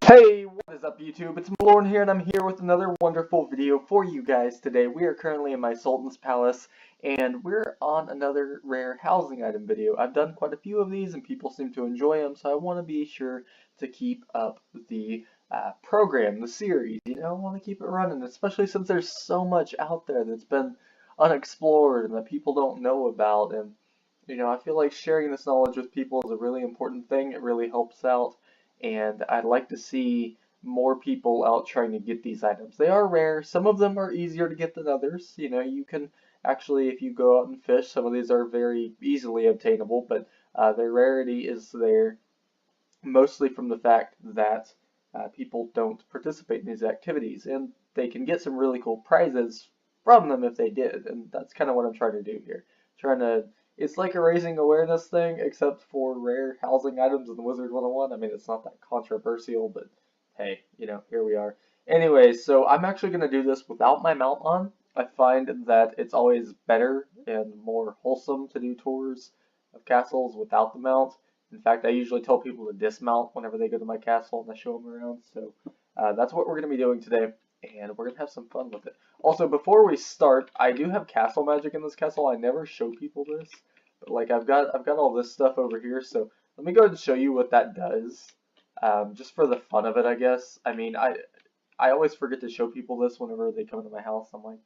Hey, what is up YouTube? It's Malorn here and I'm here with another wonderful video for you guys today. We are currently in my Sultan's Palace and we're on another rare housing item video. I've done quite a few of these and people seem to enjoy them, so I want to be sure to keep up the program, the series. I want to keep it running, especially since there's so much out there that's been unexplored and that people don't know about. And I feel like sharing this knowledge with people is a really important thing. It really helps out. And I'd like to see more people out trying to get these items. They are rare. Some of them are easier to get than others. You can actually, if you go out and fish, some of these are very easily obtainable, but their rarity is there mostly from the fact that people don't participate in these activities, and they can get some really cool prizes from them if they did, and that's kind of what I'm trying to do here. It's like a raising awareness thing, except for rare housing items in the Wizard101. I mean, it's not that controversial, but hey, here we are. Anyway, so I'm actually going to do this without my mount on. I find that it's always better and more wholesome to do tours of castles without the mount. In fact, I usually tell people to dismount whenever they go to my castle and I show them around. So that's what we're going to be doing today, and we're going to have some fun with it. Also, before we start, I do have castle magic in this castle. I never show people this, but like I've got all this stuff over here. So let me go ahead and show you what that does, just for the fun of it, I guess. I mean, I always forget to show people this whenever they come into my house. I'm like,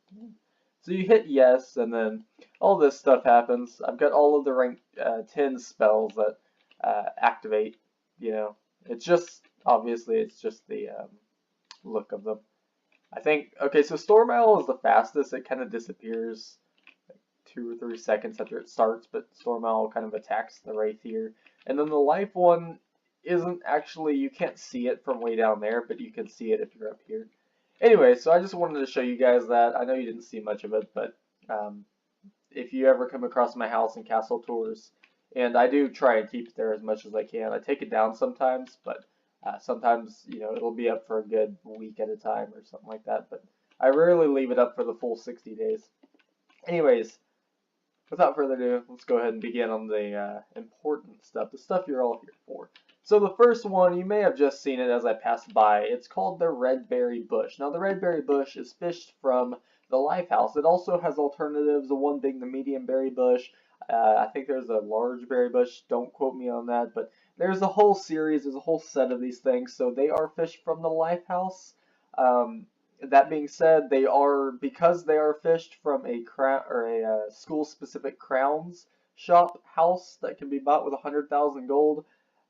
So you hit yes, and then all this stuff happens. I've got all of the rank 10 spells that activate. It's just, obviously, it's just the look of them. I think, okay, so Storm Owl is the fastest. It kind of disappears like 2 or 3 seconds after it starts, but Storm Owl kind of attacks the Wraith here. And then the life one isn't actually, you can't see it from way down there, but you can see it if you're up here. Anyway, so I just wanted to show you guys that. I know you didn't see much of it, but if you ever come across my house and castle tours, and I do try and keep it there as much as I can. I take it down sometimes, but sometimes, it'll be up for a good week at a time or something like that, but I rarely leave it up for the full 60 days. Anyways, without further ado, let's go ahead and begin on the important stuff, the stuff you're all here for. So the first one, you may have just seen it as I passed by. It's called the red berry bush. Now the red berry bush is fished from the Lifehouse. It also has alternatives, the one being the medium berry bush. I think there's a large berry bush, don't quote me on that, but there's a whole series, there's a whole set of these things, so they are fished from the Lifehouse. That being said, because they are fished from a crown or a school-specific crowns shop house that can be bought with 100,000 gold.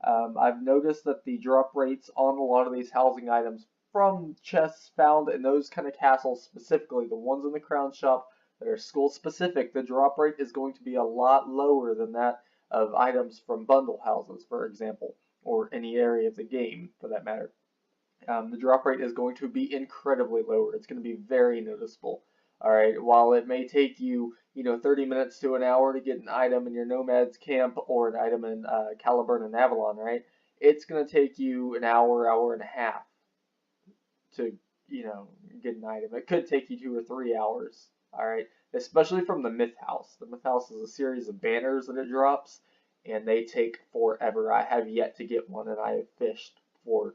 I've noticed that the drop rates on a lot of these housing items from chests found in those kind of castles, specifically the ones in the crown shop that are school-specific, the drop rate is going to be a lot lower than that of items from bundle houses, for example, or any area of the game, for that matter. The drop rate is going to be incredibly lower. It's going to be very noticeable. Alright, while it may take you, 30 minutes to an hour to get an item in your Nomad's camp or an item in Caliburn and Avalon, right? It's going to take you an hour, hour and a half to, get an item. It could take you 2 or 3 hours, alright? Especially from the Myth House. The Myth House is a series of banners that it drops, and they take forever. I have yet to get one, and I have fished for,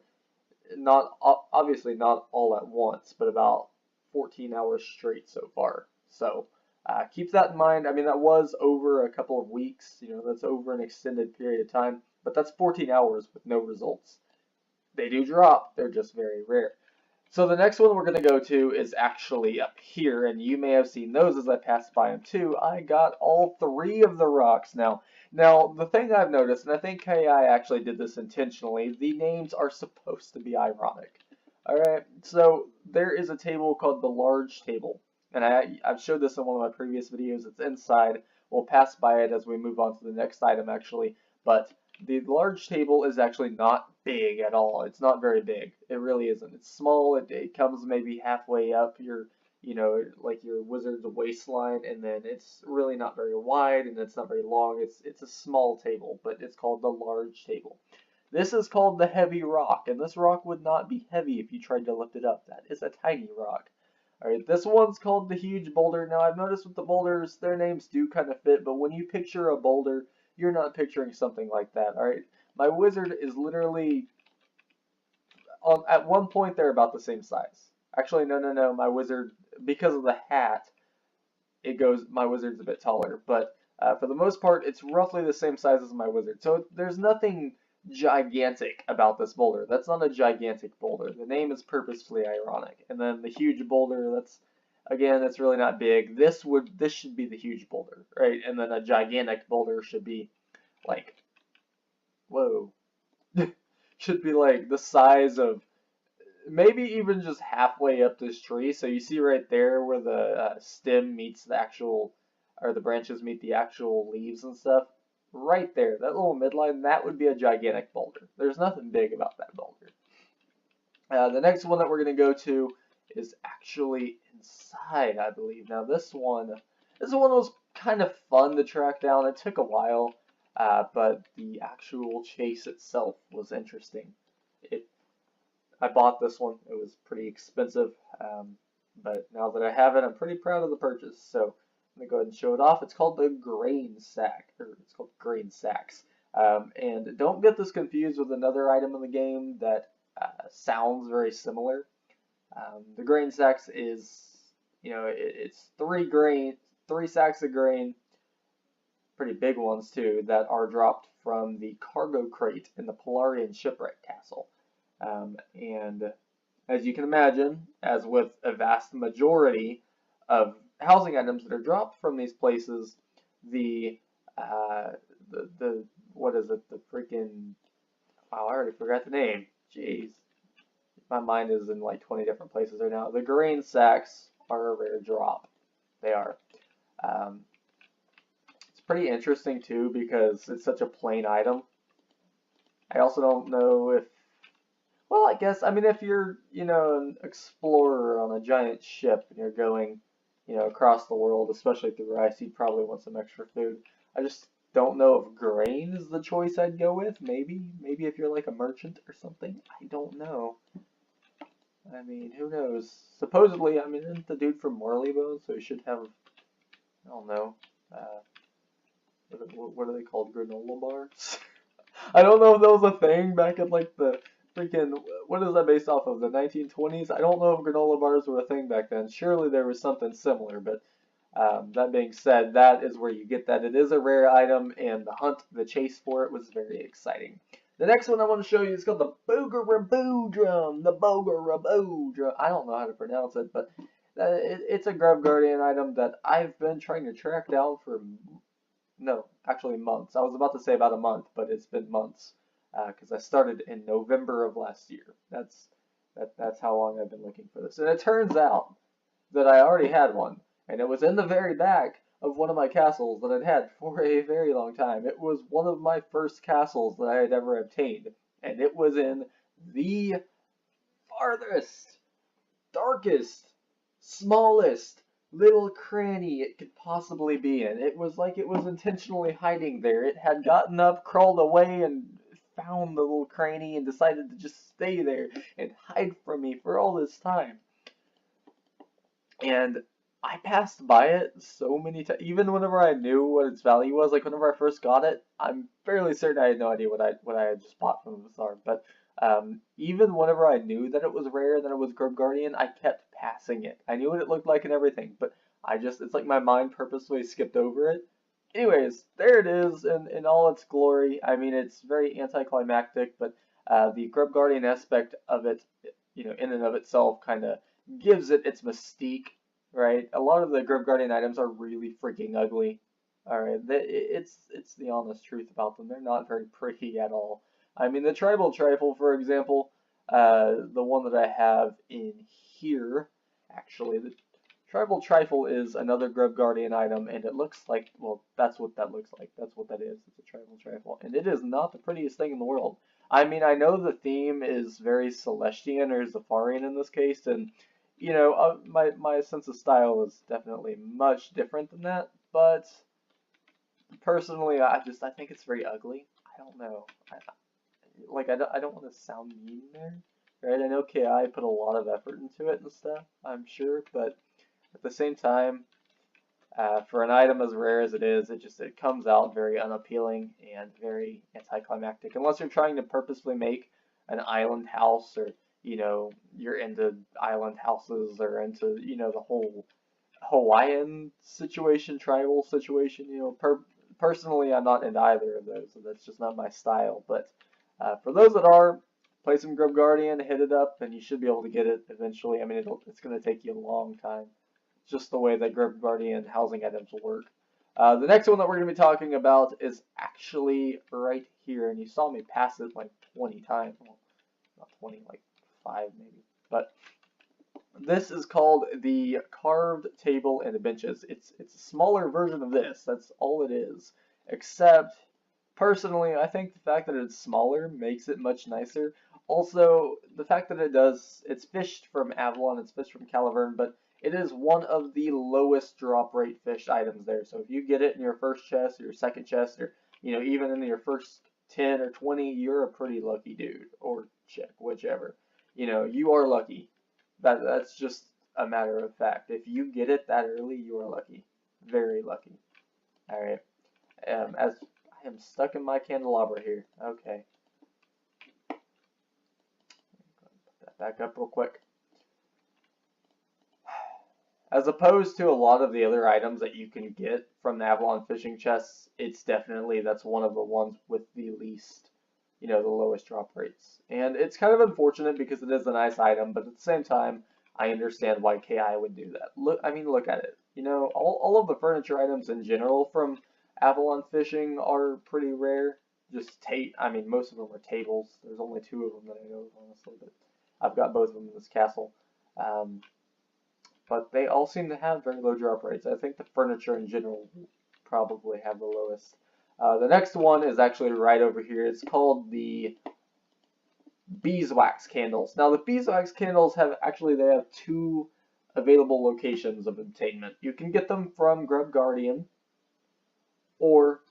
obviously not all at once, but about 14 hours straight so far. So keep that in mind. I mean, that was over a couple of weeks. That's over an extended period of time. But that's 14 hours with no results. They do drop. They're just very rare. So the next one we're going to go to is actually up here. And you may have seen those as I passed by them too. I got all 3 of the rocks now. Now, the thing I've noticed, and I think KI actually did this intentionally, the names are supposed to be ironic. Alright, so there is a table called the large table, and I've showed this in one of my previous videos. It's inside. We'll pass by it as we move on to the next item actually, but the large table is actually not big at all. It's not very big. It really isn't. It's small. It comes maybe halfway up your, like your wizard's waistline, and then it's really not very wide and it's not very long. It's a small table, but it's called the large table. This is called the heavy rock, and this rock would not be heavy if you tried to lift it up. That is a tiny rock. Alright, this one's called the huge boulder. Now, I've noticed with the boulders, their names do kind of fit, but when you picture a boulder, you're not picturing something like that. Alright, my wizard is literally at one point they're about the same size. Actually, no. My wizard, because of the hat, my wizard's a bit taller, but for the most part, it's roughly the same size as my wizard. So there's nothing gigantic about this boulder. That's not a gigantic boulder. The name is purposefully ironic. And then the huge boulder, that's really not big. This should be the huge boulder, right? And then a gigantic boulder should be like, whoa, should be like the size of maybe even just halfway up this tree. So you see right there where the stem meets the actual, or the branches meet the actual leaves and stuff. Right there, that little midline, that would be a gigantic boulder. There's nothing big about that boulder. The next one that we're going to go to is actually inside, I believe. Now this one was kind of fun to track down. It took a while, but the actual chase itself was interesting. I bought this one. It was pretty expensive, but now that I have it, I'm pretty proud of the purchase. So I'm going to go ahead and show it off. It's called the grain sack, or it's called grain sacks. And don't get this confused with another item in the game that sounds very similar. The grain sacks is, it's three sacks of grain, pretty big ones too, that are dropped from the cargo crate in the Polarian shipwreck castle. And as you can imagine, as with a vast majority of housing items that are dropped from these places, what is it? The freaking, wow, I already forgot the name. Jeez. My mind is in like 20 different places right now. The grain sacks are a rare drop. They are. It's pretty interesting too because it's such a plain item. I also don't know if, well, I guess, I mean, if you're, an explorer on a giant ship and you're going, across the world, especially through ice, you'd probably want some extra food. I just don't know if grain is the choice I'd go with. Maybe if you're like a merchant or something. I don't know. I mean, who knows? Supposedly, I mean, isn't the dude from Marleybone, so he should have, I don't know, what are they called? Granola bars? I don't know if that was a thing back in like the freaking, what is that based off of, the 1920s? I don't know if granola bars were a thing back then. Surely there was something similar, but that being said, that is where you get that. It is a rare item, and the chase for it was very exciting. The next one I want to show you is called the Boulder drum. The Boulder drum. I don't know how to pronounce it, but it's a Grub Guardian item that I've been trying to track down for, no, actually months. I was about to say about a month, but it's been months because I started in November of last year. That's how long I've been looking for this. And it turns out that I already had one, and it was in the very back of one of my castles that I'd had for a very long time. It was one of my first castles that I had ever obtained, and it was in the farthest, darkest, smallest little cranny it could possibly be in. It was like it was intentionally hiding there. It had gotten up, crawled away, and found the little cranny and decided to just stay there and hide from me for all this time. And I passed by it so many times, even whenever I knew what its value was. Like whenever I first got it, I'm fairly certain I had no idea what I had just bought from the bazaar. But even whenever I knew that it was rare, that it was Grub Guardian, I kept passing it. I knew what it looked like and everything, but it's like my mind purposely skipped over it. Anyways, there it is in all its glory. I mean, it's very anticlimactic, but the Grub Guardian aspect of it, in and of itself, kind of gives it its mystique. Right, a lot of the Grub Guardian items are really freaking ugly. Alright, it's the honest truth about them. They're not very pretty at all. I mean, the Tribal Trifle, for example, the one that I have in here, actually, the Tribal Trifle is another Grub Guardian item, and it looks like, well, that's what that looks like. That's what that is. It's a Tribal Trifle, and it is not the prettiest thing in the world. I mean, I know the theme is very Celestian or Zafarian in this case, and my sense of style is definitely much different than that, but personally, I think it's very ugly. I don't know. I don't want to sound mean there, right? I know KI put a lot of effort into it and stuff, I'm sure, but at the same time, for an item as rare as it is, it comes out very unappealing and very anticlimactic. Unless you're trying to purposely make an island house or you know, you're into island houses or into, you know, the whole Hawaiian situation, tribal situation. You know, personally, I'm not into either of those, so that's just not my style. But for those that are, play some Grub Guardian, hit it up, and you should be able to get it eventually. I mean, it's going to take you a long time, just the way that Grub Guardian housing items work. The next one that we're going to be talking about is actually right here, and you saw me pass it like 20 times. Well, not 20, like 5 maybe. But this is called the carved table and the benches. It's a smaller version of this. That's all it is. Except, personally, I think the fact that it's smaller makes it much nicer. Also, the fact that it's fished from Avalon, it's fished from Calaverne, but it is one of the lowest drop rate fished items there. So if you get it in your first chest or your second chest, or you know, even in your first 10 or 20, you're a pretty lucky dude or chick, whichever. You know, you are lucky. That's just a matter of fact. If you get it that early, you are lucky. Very lucky. Alright. As I am stuck in my candelabra here. Okay. Put that back up real quick. As opposed to a lot of the other items that you can get from the Avalon fishing chests, that's one of the ones with the least, you know, the lowest drop rates. And it's kind of unfortunate because it is a nice item, but at the same time, I understand why KI would do that. Look at it. You know, all of the furniture items in general from Avalon fishing are pretty rare. I mean, most of them are tables. There's only 2 of them that I know of, honestly, but I've got both of them in this castle. But they all seem to have very low drop rates. I think the furniture in general probably have the lowest. The next one is actually right over here. It's called the Beeswax Candles. Now the Beeswax Candles have 2 available locations of obtainment. You can get them from Grub Guardian, or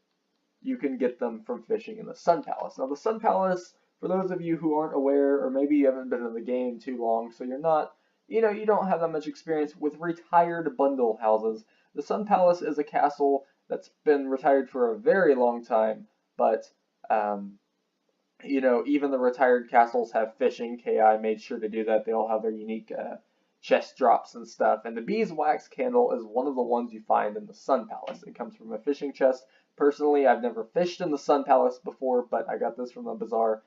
you can get them from fishing in the Sun Palace. Now the Sun Palace, for those of you who aren't aware, or maybe you haven't been in the game too long, so you're not, you know, you don't have that much experience with retired bundle houses. The Sun Palace is a castle that's been retired for a very long time, but you know, even the retired castles have fishing. KI made sure to do that. They all have their unique chest drops and stuff. And the Beeswax Candle is one of the ones you find in the Sun Palace. It comes from a fishing chest. Personally, I've never fished in the Sun Palace before, but I got this from the bazaar.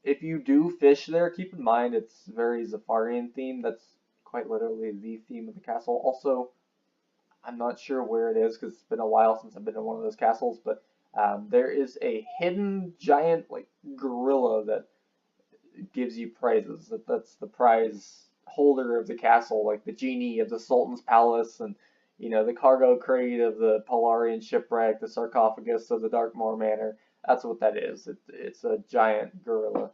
If you do fish there, keep in mind it's very Zafarian themed. That's quite literally the theme of the castle. Also, I'm not sure where it is because it's been a while since I've been in one of those castles, but there is a hidden giant like gorilla that gives you prizes. That's the prize holder of the castle, like the genie of the Sultan's palace, and you know, the cargo crate of the Polarian shipwreck, the sarcophagus of the Darkmoor Manor. That's what that is. It's a giant gorilla,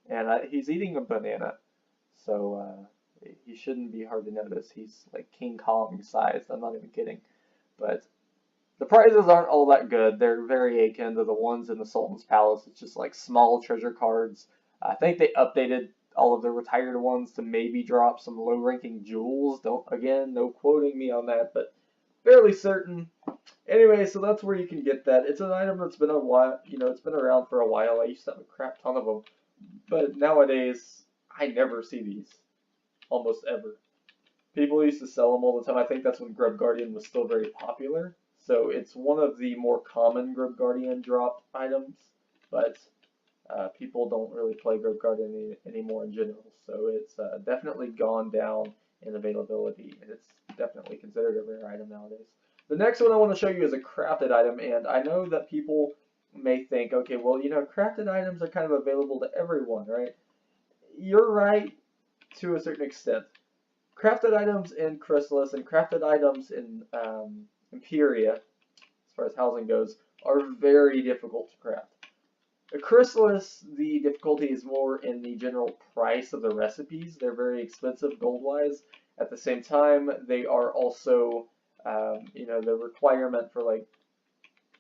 and he's eating a banana, so he shouldn't be hard to notice. He's like King Kong sized. I'm not even kidding, but the prizes aren't all that good. They're very akin to the ones in the Sultan's Palace. It's just like small treasure cards. I think they updated all of the retired ones to maybe drop some low-ranking jewels. Again, no quoting me on that, but fairly certain. Anyway, so that's where you can get that. It's an item that's been a while, you know, it's been around for a while. I used to have a crap ton of them, but nowadays I never see these, almost ever. People used to sell them all the time. I think that's when Grub Guardian was still very popular. So it's one of the more common Grub Guardian drop items, but people don't really play Grub Guardian anymore in general. So it's definitely gone down in availability, and it's definitely considered a rare item nowadays. The next one I want to show you is a crafted item, and I know that people may think, okay, well, you know, crafted items are kind of available to everyone, right? You're right to a certain extent. Crafted items in Chrysalis and crafted items in Imperia, as far as housing goes, are very difficult to craft. The Chrysalis, the difficulty is more in the general price of the recipes. They're very expensive gold-wise. At the same time, they are also, you know, the requirement for like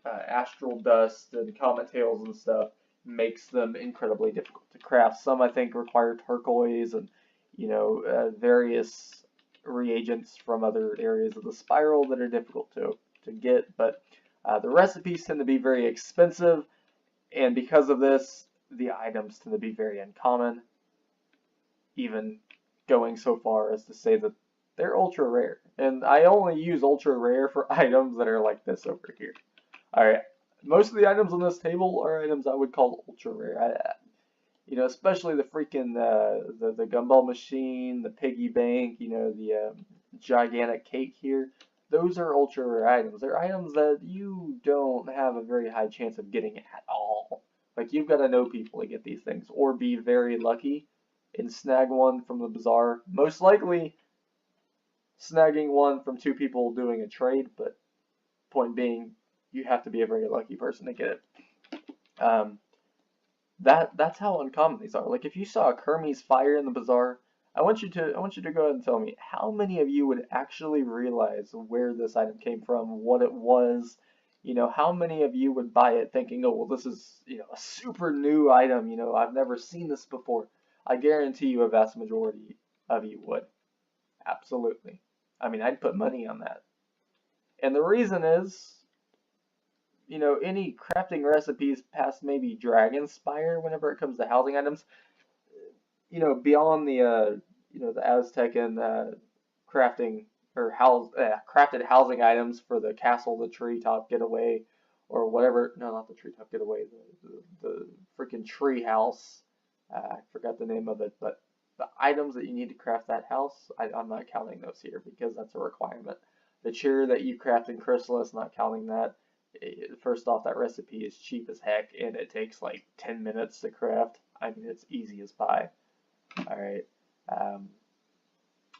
astral dust and comet tails and stuff makes them incredibly difficult to craft. Some, I think, require turquoise and, you know, various reagents from other areas of the spiral that are difficult to get. But the recipes tend to be very expensive, and because of this, the items tend to be very uncommon. even going so far as to say that they're ultra rare. And I only use ultra rare for items that are like this over here. Alright, most of the items on this table are items I would call ultra rare. You know, especially the freaking the gumball machine, the piggy bank, you know, the gigantic cake here. Those are ultra rare items. They're items that you don't have a very high chance of getting at all. Like, you've got to know people to get these things, or be very lucky and snag one from the bazaar. Most likely snagging one from two people doing a trade, but point being, you have to be a very lucky person to get it. That's how uncommon these are. Like, if you saw a Hermes Fire in the bazaar, I want you to go ahead and tell me how many of you would actually realize where this item came from, what it was. You know, how many of you would buy it thinking, oh, well, this is, you know, a super new item, you know, I've never seen this before. I guarantee you a vast majority of you would. Absolutely. I mean, I'd put money on that. And the reason is, you know, any crafting recipes past maybe Dragonspire, whenever it comes to housing items, you know, beyond the you know, the Aztec and crafting or crafted housing items for the castle, the treetop getaway, or whatever. No, not the treetop getaway. The freaking tree house. I forgot the name of it, but the items that you need to craft that house, I'm not counting those here because that's a requirement. The chair that you craft in Chrysalis, not counting that. First off, that recipe is cheap as heck, and it takes like 10 minutes to craft. I mean, it's easy as pie. Alright.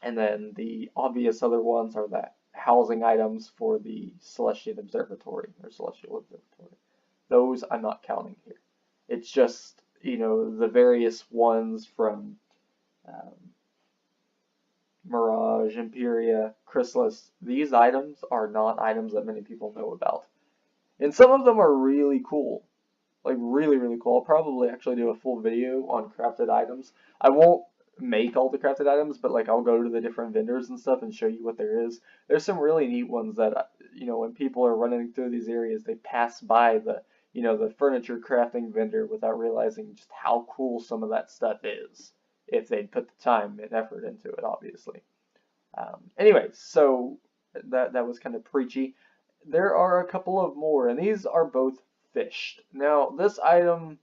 And then the obvious other ones are the housing items for the Celestial Observatory. Those I'm not counting here. It's just, you know, the various ones from Mirage, Imperia, Chrysalis. These items are not items that many people know about. And some of them are really cool. Like, really, really cool. I'll probably actually do a full video on crafted items. I won't make all the crafted items, but like, I'll go to the different vendors and stuff and show you what there is. There's some really neat ones that, you know, when people are running through these areas, they pass by the, you know, the furniture crafting vendor without realizing just how cool some of that stuff is, if they'd put the time and effort into it, obviously. Anyways, so that was kind of preachy. There are a couple of more, and these are both fished. Now, this item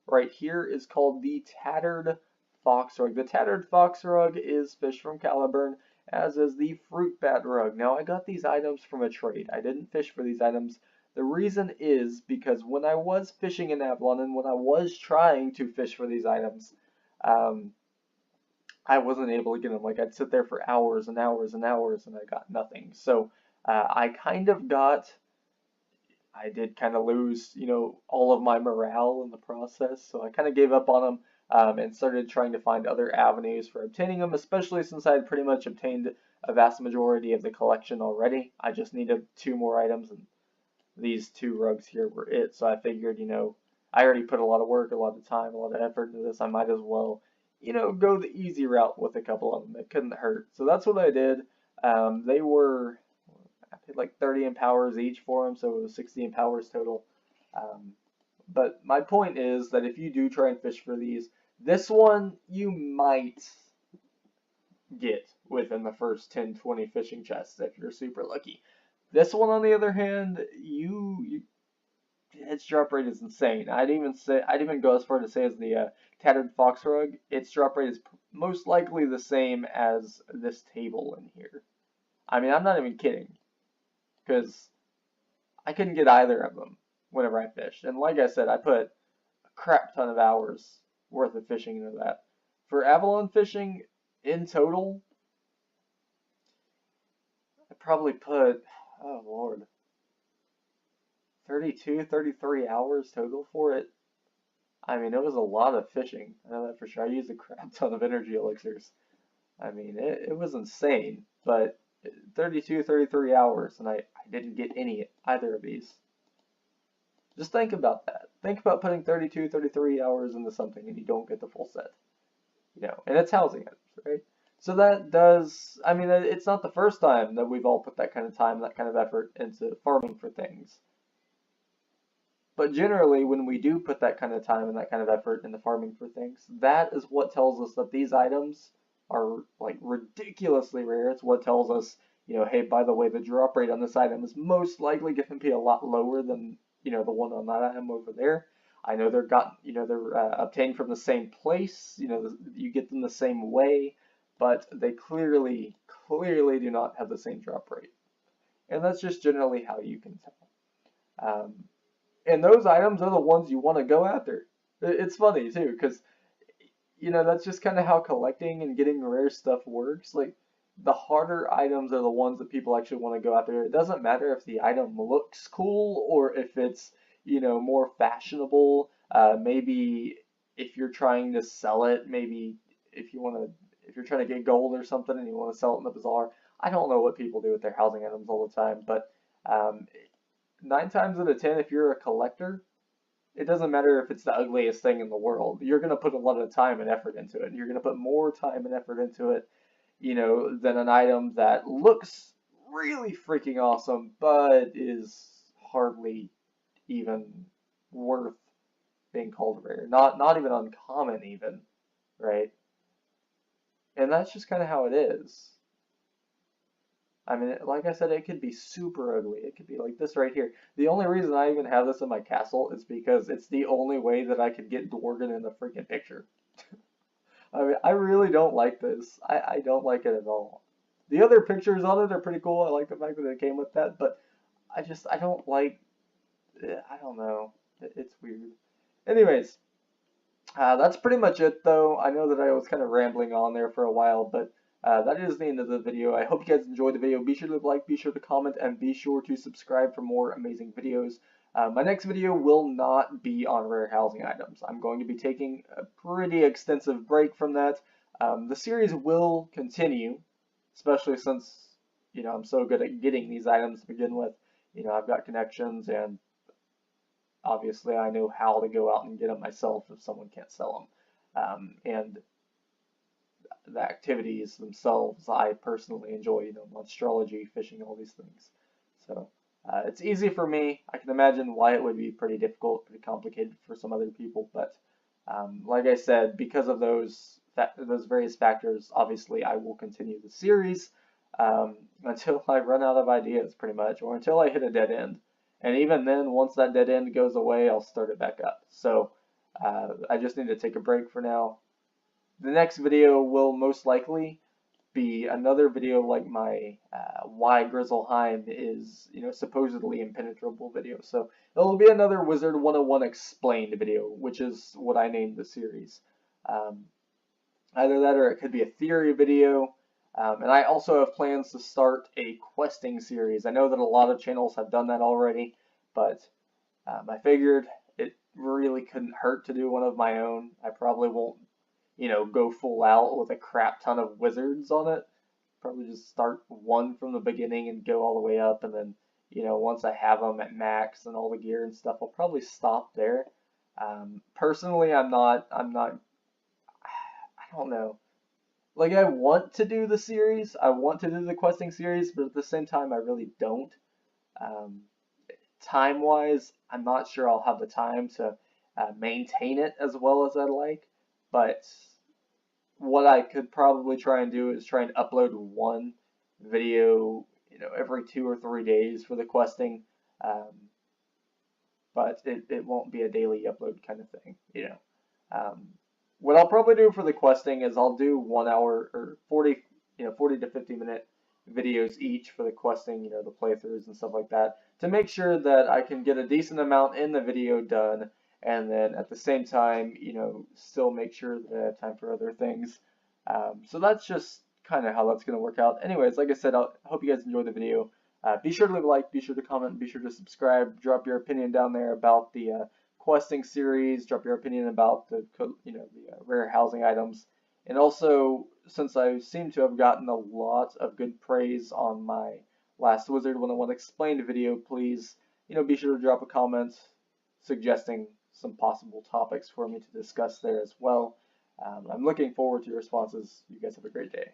right here is called the tattered fox rug. The tattered fox rug is fished from Caliburn, as is the fruit bat rug. Now, I got these items from a trade. I didn't fish for these items. The reason is because when I was fishing in Avalon and when I was trying to fish for these items, I wasn't able to get them. Like, I'd sit there for hours and hours and hours and I got nothing. So I did kind of lose, you know, all of my morale in the process. So I kind of gave up on them and started trying to find other avenues for obtaining them, especially since I had pretty much obtained a vast majority of the collection already. I just needed 2 more items, and these 2 rugs here were it. So I figured, you know, I already put a lot of work, a lot of time, a lot of effort into this. I might as well, you know, go the easy route with a couple of them. It couldn't hurt. So that's what I did. They were, I paid like 30 imp hours each for them, so it was 60 imp hours total. But my point is that if you do try and fish for these, this one you might get within the first 10-20 fishing chests if you're super lucky. This one, on the other hand, its drop rate is insane. I'd even go as far to say as the tattered fox rug. Its drop rate is most likely the same as this table in here. I mean, I'm not even kidding, because I couldn't get either of them whenever I fished. And like I said, I put a crap ton of hours worth of fishing into that. For Avalon fishing, in total, I probably put, oh lord, 32, 33 hours total for it. I mean, it was a lot of fishing. I know that for sure. I used a crap ton of energy elixirs. I mean, it was insane, but 32, 33 hours, and I didn't get either of these. Just think about that. Think about putting 32, 33 hours into something and you don't get the full set. You know, and it's housing items, right? So that does, I mean, it's not the first time that we've all put that kind of time, that kind of effort into farming for things. But generally, when we do put that kind of time and that kind of effort into farming for things, that is what tells us that these items are like ridiculously rare. It's what tells us, hey, by the way, the drop rate on this item is most likely going to be a lot lower than, the one on that item over there. I know they're obtained from the same place, you get them the same way, but they clearly do not have the same drop rate. And that's just generally how you can tell. And those items are the ones you want to go after. It's funny too, because that's just kind of how collecting and getting rare stuff works. Like the harder items are the ones that people actually want to go after. It doesn't matter if the item looks cool or if it's more fashionable. Maybe if you're trying to sell it, maybe if you're trying to get gold or something and you want to sell it in the bazaar. I don't know what people do with their housing items all the time, but 9 times out of 10, if you're a collector, it doesn't matter if it's the ugliest thing in the world. You're going to put a lot of time and effort into it. And you're going to put more time and effort into it, than an item that looks really freaking awesome, but is hardly even worth being called rare. Not even uncommon even, right? And that's just kind of how it is. I mean, like I said, it could be super ugly. It could be like this right here. The only reason I even have this in my castle is because it's the only way that I could get Dworgen in the freaking picture. I mean, I really don't like this. I don't like it at all. The other pictures on it are pretty cool. I like the fact that it came with that, but I don't like, I don't know. It's weird. Anyways, that's pretty much it though. I know that I was kind of rambling on there for a while, but that is the end of the video. I hope you guys enjoyed the video. Be sure to like, be sure to comment, and be sure to subscribe for more amazing videos. My next video will not be on rare housing items. I'm going to be taking a pretty extensive break from that. The series will continue, especially since, I'm so good at getting these items to begin with. I've got connections, and obviously I know how to go out and get them myself if someone can't sell them. And the activities themselves I personally enjoy, astrology, fishing, all these things. So it's easy for me. I can imagine why it would be pretty difficult, pretty complicated for some other people, but like I said, because of those various factors, obviously I will continue the series until I run out of ideas, pretty much, or until I hit a dead end. And even then, once that dead end goes away, I'll start it back up. So I just need to take a break for now. The next video will most likely be another video like my why Grizzleheim is, supposedly impenetrable video. So it'll be another Wizard101 explained video, which is what I named the series. Either that or it could be a theory video. And I also have plans to start a questing series. I know that a lot of channels have done that already, but I figured it really couldn't hurt to do one of my own. I probably won't go full out with a crap ton of wizards on it. Probably just start one from the beginning and go all the way up, and then, once I have them at max and all the gear and stuff, I'll probably stop there. Personally, I don't know. Like, I want to do the series, I want to do the questing series, but at the same time, I really don't. Time-wise, I'm not sure I'll have the time to maintain it as well as I'd like, but what I could probably try and do is try and upload one video, every 2 or 3 days for the questing, but it won't be a daily upload kind of thing, What I'll probably do for the questing is I'll do 1 hour or 40 to 50 minute videos each for the questing, the playthroughs and stuff like that, to make sure that I can get a decent amount in the video done, and then at the same time, still make sure that I have time for other things. So that's just kind of how that's going to work out. Anyways, like I said, I hope you guys enjoyed the video. Be sure to leave a like, be sure to comment, be sure to subscribe, drop your opinion down there about the questing series, drop your opinion about the rare housing items. And also, since I seem to have gotten a lot of good praise on my last Wizard101 explained video, please, be sure to drop a comment suggesting some possible topics for me to discuss there as well. I'm looking forward to your responses. You guys have a great day.